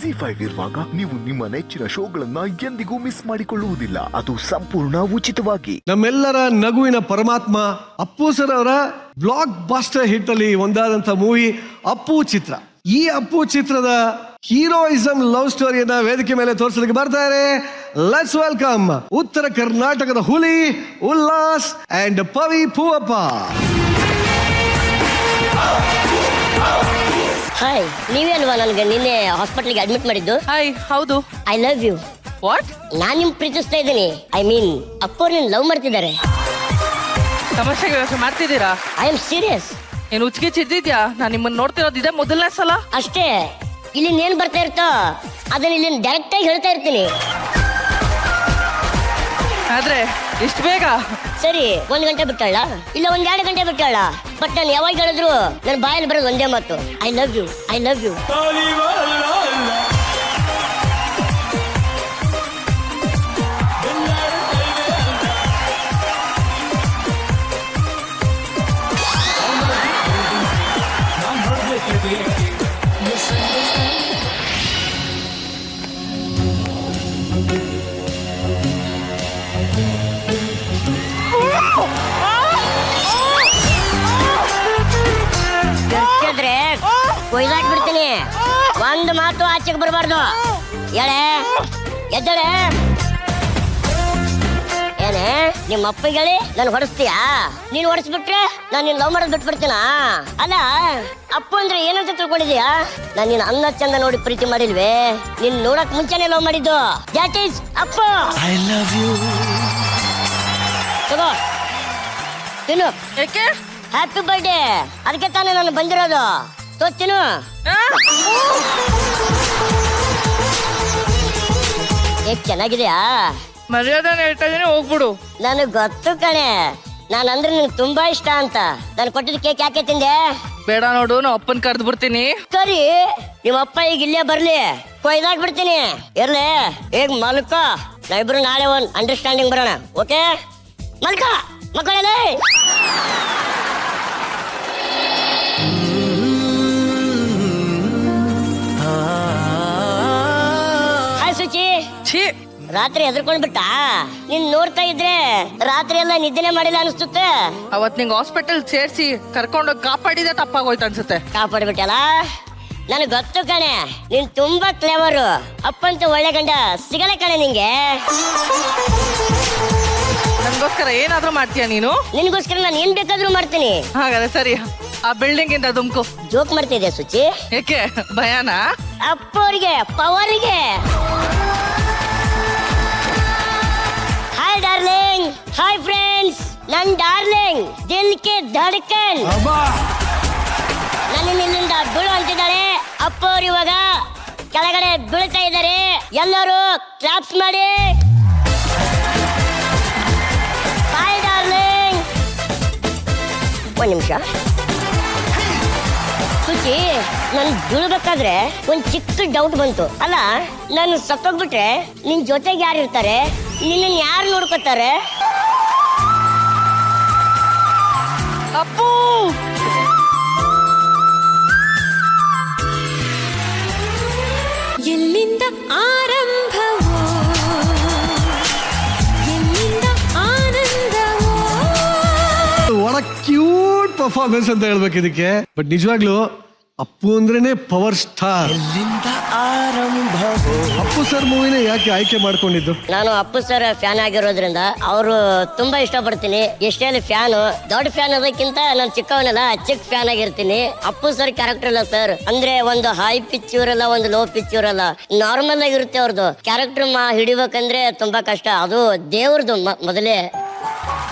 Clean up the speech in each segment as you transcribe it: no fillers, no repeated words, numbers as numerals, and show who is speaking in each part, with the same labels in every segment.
Speaker 1: ZEE5 ಇರುವಾಗ ನೀವು ನಿಮ್ಮ ನೆಚ್ಚಿನ ಶೋಗಳನ್ನ ಎಂದಿಗೂ ಮಿಸ್ ಮಾಡಿಕೊಳ್ಳುವುದಿಲ್ಲ. ಅದು ಸಂಪೂರ್ಣ ಉಚಿತವಾಗಿ.
Speaker 2: ನಮ್ಮೆಲ್ಲರ ನಗುವಿನ ಪರಮಾತ್ಮ ಅಪ್ಪು ಸರ್ ಅವರ ಬ್ಲಾಕ್ ಬಾಸ್ಟರ್ ಹಿಟ್ ಅಲ್ಲಿ ಒಂದಾದಂತ ಮೂವಿ ಅಪ್ಪು ಚಿತ್ರ. ಈ ಅಪ್ಪು ಚಿತ್ರದ ಹೀರೋಯಿಸಂ ಲವ್ ಸ್ಟೋರಿಯನ್ನ ವೇದಿಕೆ ಮೇಲೆ ತೋರಿಸಲಿಕ್ಕೆ ಬರ್ತಾರೆ. ಲೆಟ್ಸ್ ವೆಲ್ಕಮ್ ಉತ್ತರ ಕರ್ನಾಟಕದ ಹುಲಿ ಉಲ್ಲಾಸ್ ಅಂಡ್ ಪವಿ ಪೂವಪ್ಪ.
Speaker 3: ಹಾಯ್, ನೀವೇ ಅಲ್ವಾ ನನಗೆ ನಿನ್ನೆ ಹಾಸ್ಪಿಟಲ್ಗೆ ಅಡ್ಮಿಟ್ ಮಾಡಿದ್ದು?
Speaker 4: ಹಾಯ್, ಹೌದು.
Speaker 3: I love you.
Speaker 4: ವಾಟ್?
Speaker 3: ನಾನ್ ನಿಮ್ ಪ್ರೀತಿಸ್ತಾ ಇದ್ದೀನಿ. ಐ ಮೀನ್ ಅಪ್ಪವ್ರು ನಿನ್ ಲವ್ ಮಾಡ್ತಿದ್ದಾರೆ.
Speaker 4: ತಮಾಷೆಗೆ ಮಾಡ್ತಿದ್ದೀರಾ?
Speaker 3: I am serious.
Speaker 4: ಏನು ಉಚ್ಚಿಗೆ ಚಿದ್ದಿದ್ಯಾ? ನಾನು ನಿಮ್ಮನ್ನ ನೋಡ್ತಿರೋದು ಇದೆ ಮೊದಲನೇ ಸಲ.
Speaker 3: ಅಷ್ಟೇ, ಇಲ್ಲಿ ಏನ್ ಬರ್ತಾ ಇರ್ತೋ ಅದನ್ನ ಇಲ್ಲಿ ಡೈರೆಕ್ಟ್ ಆಗಿ ಹೇಳ್ತಾ ಇರ್ತೀನಿ.
Speaker 4: ಆದ್ರೆ ಇಷ್ಟು ಬೇಗ?
Speaker 3: ಸರಿ, 1 ಗಂಟೆ ಬಿಟ್ಟಾಳ, ಇಲ್ಲ 1-2 ಗಂಟೆ ಬಿಟ್ಟಾಳ, ಬಟ್ ನಾನು ಯಾವಾಗ ಹೇಳಿದ್ರು ನನ್ನ ಬಾಯಲ್ಲಿ ಬರೋದು ಒಂದೇ ಮಾತು, I love you, I love you. ಕೊಯ್ದಾಕ್ಬಿಡ್ತೀನಿ. ಒಂದು ಮಾತು ಆಚೆಗೆ ಬರಬಾರ್ದು. ಹೇಳೆ, ಎದ್ದಳೆ. ಏನೇ ನಿಮ್ಮ ಅಪ್ಪಗೆ ಹೇಳಿ ನನ್ ಹೊಡಿಸ್ತೀಯಾ? ನೀನ್ ಹೊಡಿಸ್ಬಿಟ್ರೆ ನಾನು ನಿನ್ ಲವ್ ಮಾಡೋದ್ ಬಿಟ್ಬಿಡ್ತೀನ? ಅಲ್ಲ, ಅಪ್ಪು ಅಂದ್ರೆ ಏನಂತ ತಿಳ್ಕೊಂಡಿದ್ಯಾ? ನಾನು ನಿನ್ನ ಅನ್ನ ಚಂದ ನೋಡಿ ಪ್ರೀತಿ ಮಾಡಿಲ್ವೇ? ನಿನ್ ನೋಡಕ್ ಮುಂಚೆನೆ ಲವ್ ಮಾಡಿದ್ದು. That is Appu.
Speaker 5: I love you.
Speaker 3: ತಗೋ ತಿನ್ನು.
Speaker 4: ಯಾಕೆ?
Speaker 3: Happy birthday. ಅದಕ್ಕೆ ತಾನೇ ನಾನು ಬಂದಿರೋದು. ತಿನ್ನು. ಚೆನ್ನಾಗಿದೆಯಾ?
Speaker 4: ಮರ್ಯಾದೆನ ಹೇಳ್ತಾ ಇದೀನಿ, ಹೋಗ್ಬಿಡು.
Speaker 3: ನನಗ್ ಗೊತ್ತು ಕಣೆ, ನಾನು ಅಂದ್ರೆ ನಿನ್ಗೆ ತುಂಬಾ ಇಷ್ಟ ಅಂತ. ನಾನು ಕೊಟ್ಟಿದ್ದ ಕೇಕ್ ಯಾಕೆ ತಿಂದೆ?
Speaker 4: ಬೇಡ ನೋಡು, ನಾ ಅಪ್ಪನ್ ಕರೆದು ಬಿಡ್ತೀನಿ.
Speaker 3: ಸರಿ, ನಿಮ್ಮ ಅಪ್ಪ ಈಗ ಇಲ್ಲೇ ಬರ್ಲಿ, ಕೊಯ್ದಾಕ್ ಬಿಡ್ತೀನಿ. ಇರ್ಲಿ, ಈಗ ಮಲ್ಕ. ನಾವಿಬ್ರು ನಾಳೆ ಒಂದು ಅಂಡರ್ಸ್ಟ್ಯಾಂಡಿಂಗ್ ಬರೋಣ. ಓಕೆ? ಮಲ್ಕ ಮಕ್ಕಳೇ. ರಾತ್ರಿ ಹೆದರ್ಕೊಂಡ್ಬಿಟ್ಟ? ನೀನ್ ನೋಡ್ತಾ ಇದ್ರೆ ರಾತ್ರಿ ಎಲ್ಲ ನಿದ್ದೆನೆ ಮಾಡಿಲ್ಲ ಅನಿಸ್ತುತ್ತೆ.
Speaker 4: ಅವತ್ ನಿಂಗೆ ಹಾಸ್ಪಿಟಲ್ ಸೇರ್ಸಿ ಕರ್ಕೊಂಡೋಗಿ ಕಾಪಾಡಿದೆ ತಪ್ಪಾಗೋಯ್ತು ಅನ್ಸುತ್ತೆ.
Speaker 3: ಕಾಪಾಡ್ಬಿಟ್ಟಲ್ಲ? ನನಗೆ ಗೊತ್ತು ಕಣೆ, ನೀನ್ ತುಂಬಾ ಕ್ಲೇವರು. ಅಪ್ಪಂತ ಒಳ್ಳೆ ಗಂಡ ಸಿಗಲ್ಲ ಕಣೆ ನಿಂಗೆ.
Speaker 4: ನನ್ಗೋಸ್ಕರ ಏನಾದ್ರೂ ಮಾಡ್ತೀಯ ನೀನು?
Speaker 3: ನಿನ್ಗೋಸ್ಕರ ನಾನು ಏನ್ ಬೇಕಾದ್ರೂ ಮಾಡ್ತೀನಿ.
Speaker 4: ಹಾಗಾದ್ರೆ ಸರಿ, ಆ ಬಿಲ್ಡಿಂಗ್ ಇಂದ ದುಮ್ಕು.
Speaker 3: ಜೋಕ್ ಮಾಡ್ತಿದ್ಯಾ ಸುಚಿ?
Speaker 4: ಯಾಕೆ ಭಯನಾ?
Speaker 3: ಅಪ್ಪವ್ರಿಗೆ ಪವರಿಗೆ. ಹಾಯ್ ಡಾರ್ಲಿಂಗ್, ಹಾಯ್ ಫ್ರೆಂಡ್ಸ್, ನನ್ ಡಾರ್ಲಿಂಗ್ ದಿಲ್ ಕೆ ಧಡ್ಕನ್. ನನ್ನ ಇಲ್ಲಿಂದ ಬೀಳು ಅಂತಿದ್ದಾರೆ. ಅಪ್ಪವ್ರು ಇವಾಗ ಕೆಳಗಡೆ ಬೀಳ್ತಾ ಇದ್ದಾರೆ. ಎಲ್ಲರೂ ಕ್ಲಾಪ್ಸ್ ಮಾಡಿ. Hi darling. ಒಂದ್ ನಿಮಿಷ ಸುಚಿ, ನನ್ ಬೀಳ್ಬೇಕಾದ್ರೆ ಒಂದ್ ಚಿಕ್ಕ ಡೌಟ್ ಬಂತು. ಅಲ್ಲ, ನಾನು ಸತ್ತೋಗ್ಬಿಟ್ರೆ ನಿನ್ ಜೊತೆಗೆ ಯಾರು ಇರ್ತಾರೆ? ನಿನ್ನ ಯಾರು ನೋಡ್ಕೊತಾರೆ?
Speaker 4: ಅಪ್ಪು,
Speaker 6: ಎಲ್ಲಿಂದ ಆರಂಭವೋ, ಎಲ್ಲಿಂದ ಆನಂದವೋ.
Speaker 2: ಒಳ ಕ್ಯೂಟ್ ಪರ್ಫಾರ್ಮೆನ್ಸ್ ಅಂತ ಹೇಳ್ಬೇಕು ಇದಕ್ಕೆ. ಬಟ್ ನಿಜವಾಗ್ಲೂ ಅಪ್ಪು ಅಂದ್ರೇನೆ ಪವರ್ ಸ್ಟಾರ್.
Speaker 5: ಎಲ್ಲಿಂದ ಆರಂಭವೋ.
Speaker 2: ಅಪ್ಪು ಸರ್ ಮೂವಿನ ಯಾಕೆ ಆಯ್ಕೆ ಮಾಡ್ಕೊಂಡಿದ್ದು?
Speaker 3: ನಾನು ಅಪ್ಪು ಸರ್ ಫ್ಯಾನ್ ಆಗಿರೋದ್ರಿಂದ ಅವರು ತುಂಬಾ ಇಷ್ಟಪಡ್ತೀನಿ. ಎಷ್ಟೇ ಫ್ಯಾನು, ದೊಡ್ಡ ಫ್ಯಾನ್ ಅದಕ್ಕಿಂತ ನಾನು ಚಿಕ್ಕವನಲ್ಲ, ಚಿಕ್ಕ ಫ್ಯಾನ್ ಆಗಿರ್ತೀನಿ. ಅಪ್ಪು ಸರ್ ಕ್ಯಾರೆಕ್ಟರ್ ಇಲ್ಲ ಸರ್, ಅಂದ್ರೆ ಒಂದು ಹೈ ಪಿಚ್ ಇರಲ್ಲ, ಒಂದು ಲೋ ಪಿಚ್ ಇರಲ್ಲ, ನಾರ್ಮಲ್ ಆಗಿರುತ್ತೆ ಅವ್ರದ್ದು ಕ್ಯಾರೆಕ್ಟರ್. ಹಿಡಿಬೇಕಂದ್ರೆ ತುಂಬಾ ಕಷ್ಟ. ಅದು ದೇವ್ರದ್ದು ಮೊದಲೇ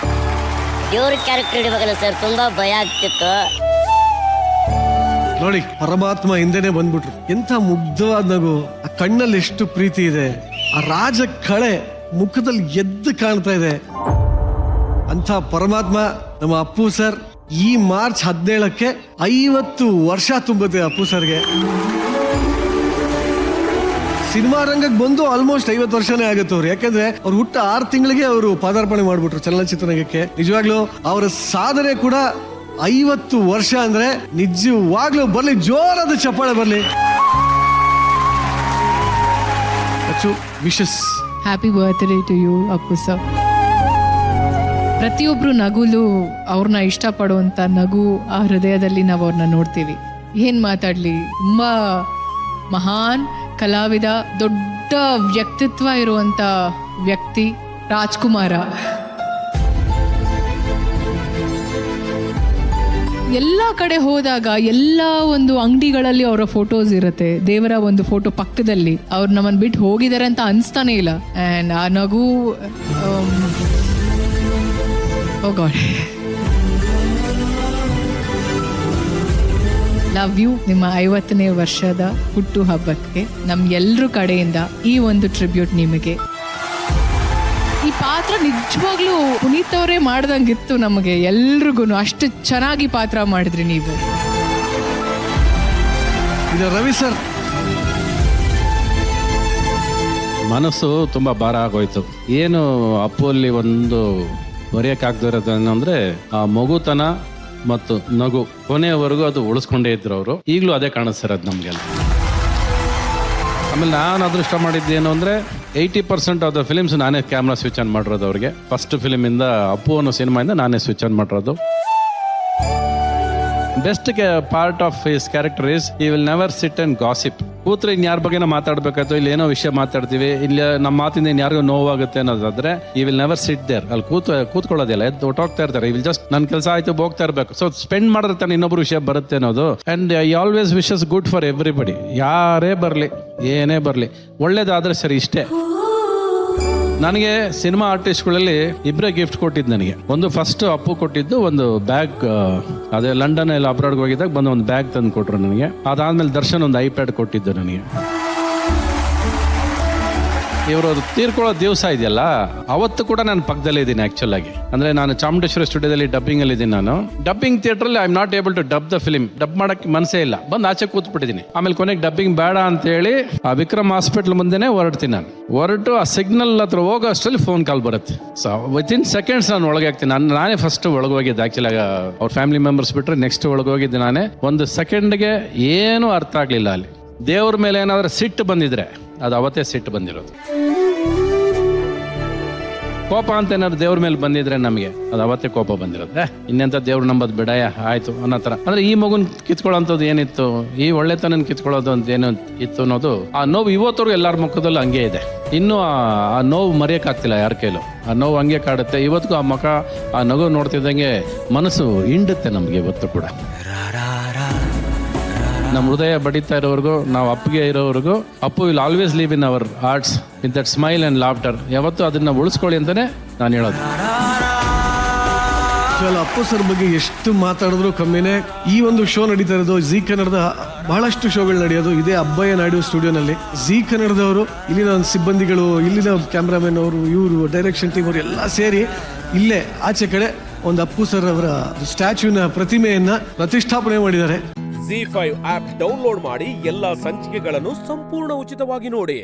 Speaker 3: ದೇವ್ರ ಕ್ಯಾರೆಕ್ಟರ್ ಹಿಡಿಬೇಕಲ್ಲ ಸರ್, ತುಂಬಾ ಭಯ ಆಗ್ತಿತ್ತು.
Speaker 2: ನೋಡಿ, ಪರಮಾತ್ಮ ಹಿಂದೆನೆ ಬಂದ್ಬಿಟ್ರು. ಎಂತ ಮುಗ್ಧವಾದ ನಗು, ಆ ಕಣ್ಣಲ್ಲಿ ಎಷ್ಟು ಪ್ರೀತಿ ಇದೆ, ಆ ರಾಜ ಕಳೆ ಮುಖದಲ್ಲಿ ಎದ್ದು ಕಾಣ್ತಾ ಇದೆ. ಅಂತ ಪರಮಾತ್ಮ ನಮ್ಮ ಅಪ್ಪು ಸರ್ ಈ ಮಾರ್ಚ್ 17ಕ್ಕೆ 50 ವರ್ಷ ತುಂಬುತ್ತೆ ಅಪ್ಪು ಸರ್ಗೆ. ಸಿನಿಮಾ ರಂಗಕ್ಕೆ ಬಂದು ಆಲ್ಮೋಸ್ಟ್ 50 ವರ್ಷನೇ ಆಗುತ್ತೆ ಅವ್ರು. ಯಾಕಂದ್ರೆ ಅವ್ರು ಹುಟ್ಟ 6 ತಿಂಗಳಿಗೆ ಅವರು ಪಾದಾರ್ಪಣೆ ಮಾಡ್ಬಿಟ್ರು ಚಲನಚಿತ್ರರಂಗಕ್ಕೆ. ನಿಜವಾಗ್ಲೂ ಅವರ ಸಾಧನೆ ಕೂಡ 50 ವರ್ಷ ಅಂದ್ರೆ ನಿಜವಾಗ್ಲೂ ಬರ್ಲಿ, ಜೋರಾದ ಚಪ್ಪಾಳೆ ಬರ್ಲಿ. ಒಂದಷ್ಟು wishes.
Speaker 7: Happy birthday to you Appu sir. ಪ್ರತಿಯೊಬ್ರು ನಗುಲು ಅವ್ರನ್ನ ಇಷ್ಟಪಡುವಂಥ ನಗು ಆ ಹೃದಯದಲ್ಲಿ ನಾವು ಅವ್ರನ್ನ ನೋಡ್ತೀವಿ. ಏನು ಮಾತಾಡಲಿ, ತುಂಬ ಮಹಾನ್ ಕಲಾವಿದ, ದೊಡ್ಡ ವ್ಯಕ್ತಿತ್ವ ಇರುವಂಥ ವ್ಯಕ್ತಿ ರಾಜ್ಕುಮಾರ. ಎಲ್ಲ ಕಡೆ ಹೋದಾಗ ಎಲ್ಲ ಒಂದು ಅಂಗಡಿಗಳಲ್ಲಿ ಅವರ ಫೋಟೋಸ್ ಇರುತ್ತೆ, ದೇವರ ಒಂದು ಫೋಟೋ ಪಕ್ಕದಲ್ಲಿ. ಅವ್ರು ನಮ್ಮನ್ನು ಬಿಟ್ಟು ಹೋಗಿದ್ದಾರೆ ಅಂತ ಅನಿಸ್ತಾನೆ ಇಲ್ಲ. ಆ್ಯಂಡ್ ಆ ನಗು ಓ ಗಾಡ್, ಲವ್ ಯು. ನಿಮ್ಮ 50ನೇ ವರ್ಷದ ಹುಟ್ಟು ಹಬ್ಬಕ್ಕೆ ನಮ್ಗೆಲ್ಲರ ಕಡೆಯಿಂದ ಈ ಒಂದು ಟ್ರಿಬ್ಯೂಟ್ ನಿಮಗೆ. ಈ ಪಾತ್ರ ನಿಜವಾಗ್ಲೂ ಪುನೀತ್ ಅವರೇ ಮಾಡ್ದಂಗಿತ್ತು ನಮಗೆ ಎಲ್ರಿಗೂ. ಅಷ್ಟು ಚೆನ್ನಾಗಿ ಪಾತ್ರ ಮಾಡಿದ್ರಿ ನೀವು.
Speaker 2: ಇದು ರವಿ ಸರ್.
Speaker 8: ಮನಸ್ಸು ತುಂಬ ಭಾರ ಆಗೋಯ್ತು. ಏನು ಅಪ್ಪು ಅಲ್ಲಿ ಒಂದು ಬರೆಯೋಕ್ಕಾಗ್ದಿರೋದು ಅಂದರೆ ಆ ಮಗುತನ ಮತ್ತು ನಗು ಕೊನೆಯವರೆಗೂ ಅದು ಉಳಿಸ್ಕೊಂಡೇ ಇದ್ರು ಅವರು. ಈಗಲೂ ಅದೇ ಕಾಣಿಸ್ತಿರೋದು ನಮಗೆಲ್ಲ. ಆಮೇಲೆ ನಾನು ಅದೃಷ್ಟ ಮಾಡಿದ್ದೇನು ಅಂದರೆ 80% ಆಫ್ ದ ಫಿಲಿಮ್ಸ್ ನಾನೇ ಕ್ಯಾಮ್ರಾ ಸ್ವಿಚ್ ಆನ್ ಮಾಡಿರೋದು ಅವ್ರಿಗೆ. ಫಸ್ಟ್ ಫಿಲಿಮಿಂದ ಅಪ್ಪು ಅನ್ನೋ ಸಿನಿಮಾಯಿಂದ ನಾನೇ ಸ್ವಿಚ್ ಆನ್ ಮಾಡಿರೋದು. Best part of his character is he will never sit and gossip. ಕೂತ್ರೆ ಇನ್ ಯಾರ ಬಗ್ಗೆನೋ ಮಾತಾಡ್ಬೇಕಾಯ್ತು, ಇಲ್ಲಿ ಏನೋ ವಿಷಯ ಮಾತಾಡ್ತೀವಿ, ಇಲ್ಲಿ ನಮ್ಮ ಮಾತಿಂದ ಇನ್ ಯಾರಿಗೂ ನೋವಾಗುತ್ತೆ ಅನ್ನೋದಾದ್ರೆ ಈ ವಿಲ್ ನೆವರ್ ಸಿಟ್ ದೇರ್. ಅಲ್ಲಿ ಕೂತ್ಕೊಳ್ಳೋದಿಲ್ಲ, ಎದ್ದು ಹೊಟ್ಟೋಗ್ತಾ ಇರ್ತಾರೆ. ಈ ವಿಲ್ ಜಸ್ಟ್ ನನ್ನ ಕೆಲಸ ಆಯ್ತು ಹೋಗ್ತಾ ಇರ್ಬೇಕು. ಸೊ ಸ್ಪೆಂಡ್ ಮಾಡಿದ್ರೆ ತಾನೆ ಇನ್ನೊಬ್ರು ವಿಷಯ ಬರುತ್ತೆ ಅನ್ನೋದು. And I always wishes good for everybody. ಯಾರೇ ಬರಲಿ, ಏನೇ ಬರಲಿ, ಒಳ್ಳೇದಾದ್ರೆ ಸರಿ, ಇಷ್ಟೇ. ನನಗೆ ಸಿನಿಮಾ ಆರ್ಟಿಸ್ಟ್ಗಳಲ್ಲಿ ಇಬ್ಬರೇ ಗಿಫ್ಟ್ ಕೊಟ್ಟಿದ್ದು ನನಗೆ. ಒಂದು ಫಸ್ಟ್ ಅಪ್ಪು ಕೊಟ್ಟಿದ್ದು ಒಂದು ಬ್ಯಾಗ್, ಅದೇ ಲಂಡನ್ ಎಲ್ಲ ಅಬ್ರಾಡ್ಗೆ ಹೋಗಿದ್ದಾಗ ಬಂದು ಒಂದು ಬ್ಯಾಗ್ ತಂದು ಕೊಟ್ರು ನನಗೆ. ಅದಾದ್ಮೇಲೆ ದರ್ಶನ್ ಒಂದು ಐಪ್ಯಾಡ್ ಕೊಟ್ಟಿದ್ದು ನನಗೆ. ಇವರು ತೀರ್ಕೊಳ್ಳೋ ದಿವಸ ಇದೆಯಲ್ಲ, ಅವತ್ತು ಕೂಡ ನಾನು ಪಕ್ಕದಲ್ಲೇ ಇದ್ದೀನಿ. ಆಕ್ಚುಲ್ ಆಗಿ ಅಂದ್ರೆ ನಾನು ಚಾಮುಂಡೇಶ್ವರಿ ಸ್ಟುಡಿಯೋದಲ್ಲಿ ಡಬ್ಬಿಂಗ್ ಅಲ್ಲಿ ಇದ್ದೀನಿ. ನಾನು ಡಬ್ಬಿಂಗ್ ಥಿಯೇಟರ್ ಅಲ್ಲಿ I am not able to dub the film. Dub ಮಾಡಕ್ಕೆ ಮನಸ್ಸೇ ಇಲ್ಲ, ಬಂದು ಆಚೆ ಕೂತ್ಬಿಟ್ಟಿದ್ದೀನಿ. ಆಮೇಲೆ ಕೊನೆಗೆ ಡಬ್ಬಿಂಗ್ ಬೇಡ ಅಂತ ಹೇಳಿ ಆ ವಿಕ್ರಮ್ ಹಾಸ್ಪಿಟಲ್ ಮುಂದೆನೆ ಹೊರಡ್ತೀನಿ. ನಾನು ಹೊರಟು ಆ ಸಿಗ್ನಲ್ ಹತ್ರ ಹೋಗೋ ಅಷ್ಟರಲ್ಲಿ ಫೋನ್ ಕಾಲ್ ಬರುತ್ತೆ. ಸೊ ವಿತಿನ್ ಸೆಕೆಂಡ್ಸ್ ನಾನು ಒಳಗೆ ಆಗ್ತೀನಿ. ನಾನೇ ಫಸ್ಟ್ ಒಳಗೆ ಹೋಗಿದ್ದೆ. ಆಕ್ಚುಲಿ ಅವ್ರ ಫ್ಯಾಮಿಲಿ ಮೆಂಬರ್ಸ್ ಬಿಟ್ರೆ ನೆಕ್ಸ್ಟ್ ಒಳಗೆ ಹೋಗಿದ್ದೆ ನಾನೇ. ಒಂದು ಸೆಕೆಂಡ್ಗೆ ಏನೂ ಅರ್ಥ ಆಗ್ಲಿಲ್ಲ. ಅಲ್ಲಿ ದೇವ್ರ ಮೇಲೆ ಏನಾದ್ರೂ ಸಿಟ್ಟು ಬಂದಿದ್ರೆ ಅದು ಅವತ್ತೇ ಸಿಟ್ಟು ಬಂದಿರೋದು. ಕೋಪ ಅಂತ ಏನಾದ್ರು ದೇವ್ರ ಮೇಲೆ ಬಂದಿದ್ರೆ ನಮಗೆ ಅದು ಅವತ್ತೇ ಕೋಪ ಬಂದಿರೋದು. ಇನ್ನೆಂತ ದೇವ್ರು ನಂಬದ್ ಬಿಡಯ ಆಯ್ತು ಅನ್ನೋ ಥರ. ಅಂದ್ರೆ ಈ ಮಗುನ್ ಕಿತ್ಕೊಳ್ಳೋಂಥದ್ದು ಏನಿತ್ತು, ಈ ಒಳ್ಳೆತನ ಕಿತ್ಕೊಳ್ಳೋದು ಅಂತ ಏನು ಇತ್ತು ಅನ್ನೋದು, ಆ ನೋವು ಇವತ್ತವರೆಗೂ ಎಲ್ಲರ ಮುಖದಲ್ಲೂ ಹಂಗೆ ಇದೆ. ಇನ್ನೂ ಆ ನೋವು ಮರೆಯೋಕ್ಕಾಗ್ತಿಲ್ಲ ಯಾರ ಕೈಲೂ. ಆ ನೋವು ಹಂಗೆ ಕಾಡುತ್ತೆ ಇವತ್ತಿಗೂ. ಆ ಮುಖ, ಆ ನಗು ನೋಡ್ತಿದ್ದಂಗೆ ಮನಸ್ಸು ಹಿಂಡುತ್ತೆ ನಮಗೆ ಇವತ್ತು ಕೂಡ. ನಮ್ಮ ಹೃದಯ ಬಡಿತಾ ಇರೋವರೆಗೂ, ನಾವು ಅಪ್ಪಿಗೆ ಇರೋವರೆಗೂ Appu will always live in our arts with that smile and laughter. ಯಾವತ್ತೂ ಅದನ್ನ ಉಳಿಸ್ಕೊಳ್ಳಿ ಅಂತಾನೆ ನಾನು ಹೇಳೋದು.
Speaker 2: ಅಪ್ಪು ಸರ್ ಬಗ್ಗೆ ಎಷ್ಟು ಮಾತಾಡಿದ್ರು ಕಮ್ಮಿನೇ. ಈ ಒಂದು ಶೋ ನಡೀತಾ ಇರೋದು ಜಿ ಕನ್ನಡದ ಬಹಳಷ್ಟು ಶೋಗಳು ನಡೆಯೋದು ಇದೇ ಅಬ್ಬಯ್ಯ ನಾಯ್ಡು ಸ್ಟುಡಿಯೋನಲ್ಲಿ. ಜಿ ಕನ್ನಡದವರು, ಇಲ್ಲಿನ ಸಿಬ್ಬಂದಿಗಳು, ಇಲ್ಲಿನ ಕ್ಯಾಮ್ರಾಮನ್ ಅವರು, ಇವರು ಡೈರೆಕ್ಷನ್ ಟೀಮ್ ಅವರು ಎಲ್ಲ ಸೇರಿ ಇಲ್ಲೇ ಆಚೆ ಕಡೆ ಒಂದು ಅಪ್ಪು ಸರ್ ಅವರ ಸ್ಟ್ಯಾಚ್ಯೂನ ಪ್ರತಿಮೆಯನ್ನ ಪ್ರತಿಷ್ಠಾಪನೆ ಮಾಡಿದ್ದಾರೆ.
Speaker 9: ZEE5 ಆಪ್ ಡೌನ್ಲೋಡ್ ಮಾಡಿ ಎಲ್ಲಾ ಸಂಚಿಕೆಗಳನ್ನು ಸಂಪೂರ್ಣ ಉಚಿತವಾಗಿ ನೋಡಿ.